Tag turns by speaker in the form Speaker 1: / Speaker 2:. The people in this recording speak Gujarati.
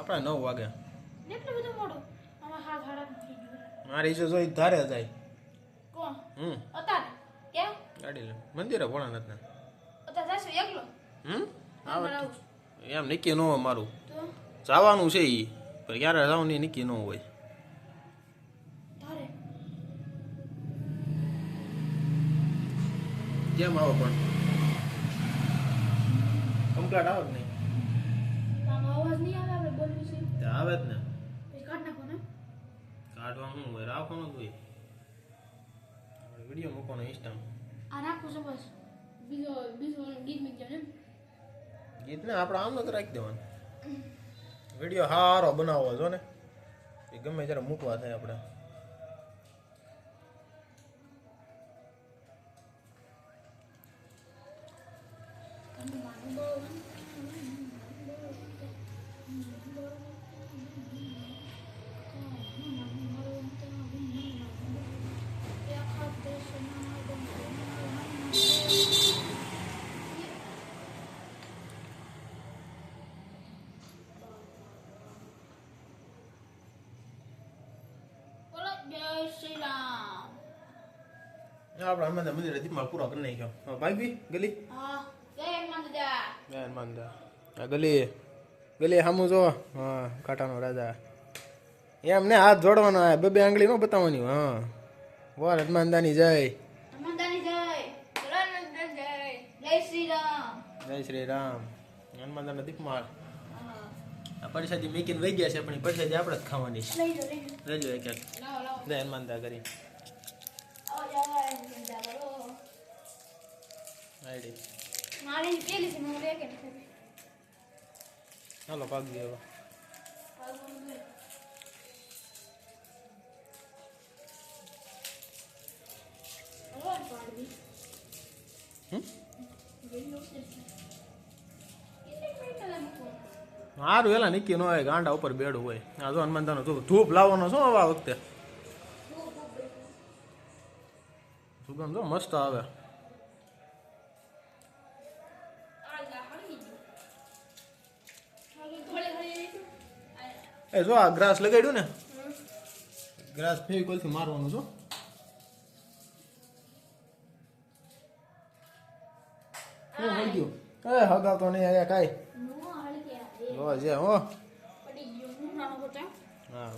Speaker 1: આપણે 9 વાગે.
Speaker 2: એટલું બધું મોડું આમાં હાથ હાડા થઈ ગયું
Speaker 1: મારી જો જોઈ ધારે જાય.
Speaker 2: કોણ
Speaker 1: હમ
Speaker 2: અત્યારે કેમ
Speaker 1: ગાડી લે મંદિરે ભોળાનાથ ને.
Speaker 2: અત્યારે જશું એકલો
Speaker 1: આવે એમ નક્કી ન હોય મારું.
Speaker 2: તો
Speaker 1: જવાનું છે ઈ પણ ક્યારે જવાનું એ નક્કી ન હોય.
Speaker 2: તારે
Speaker 1: કેમ આવો પણ કમ્પ્લેટ આવે જ નહીં.
Speaker 2: આમાં અવાજ નહીં આવે આપણે બોલવું છે
Speaker 1: તે આવે જ ને.
Speaker 2: પછી કાઢ નાખો ને
Speaker 1: કાઢવાનું શું હોય રાખવાનું જ હોય. વિડીયો મૂકવાનો ઇન્સ્ટામાં.
Speaker 2: આ રાખું છું બસ બીજો ગીત મીક એમ
Speaker 1: ગીત ને આપણે આમ જ રાખી દેવાનું. વિડીયો સારો બનાવવો જો ને એ ગમે ત્યારે મૂકવા થાય આપણે.
Speaker 2: જય શ્રી રામ
Speaker 1: આપણે હનુમાન મંદિરે દીપમાળ પૂરો કરી નાખ્યો. ભાઈ બી ગલી
Speaker 2: હા જય હનુમાનદા
Speaker 1: જય હનુમાનદા. આ ગલી ગલી સામું જો. હા કાંટાનો રાજા એમ ને હાથ જોડવાનો બે બે આંગળી નો બતાવવાની. હા બોલ હનુમાનદાની જય.
Speaker 2: હનુમાનદાની જય હનુમાનદાની જય જય શ્રી રામ
Speaker 1: જય શ્રી રામ. હનુમાનદાના દીપમાળ
Speaker 2: હા
Speaker 1: આ પરિષદી મેકીને વહી ગયા છે પણ એ પરિષદી આપણે જ ખાવાની.
Speaker 2: લઈ લો
Speaker 1: લેજો એક એક.
Speaker 2: લાવો લાવો
Speaker 1: જય હનુમાનદા કરી
Speaker 2: આવો જાવ હનુમાનદા બોલો
Speaker 1: આઈડી
Speaker 2: મારી પેલી છે હું લે કે
Speaker 1: હાલો ભાગ દે હવે. સારું એલા નિકી નો હોય ગાંડા ઉપર બેડું હોય. આ જો હનુમાનદાનો ધૂપ લાવવાનો શું હવે આ વખતે સુગંધ જો મસ્ત આવે. એ જો આ ગ્રાસ લગાડ્યું ને ગ્રાસ ફેવિકોલ થી મારવાનું છો. શું થઈ ગયું? એ હગાવતો નહીં આયા કાંઈ.
Speaker 2: નો હળી કે
Speaker 1: જો છે હો.
Speaker 2: પડી ગયો હું નાનો હતો
Speaker 1: હા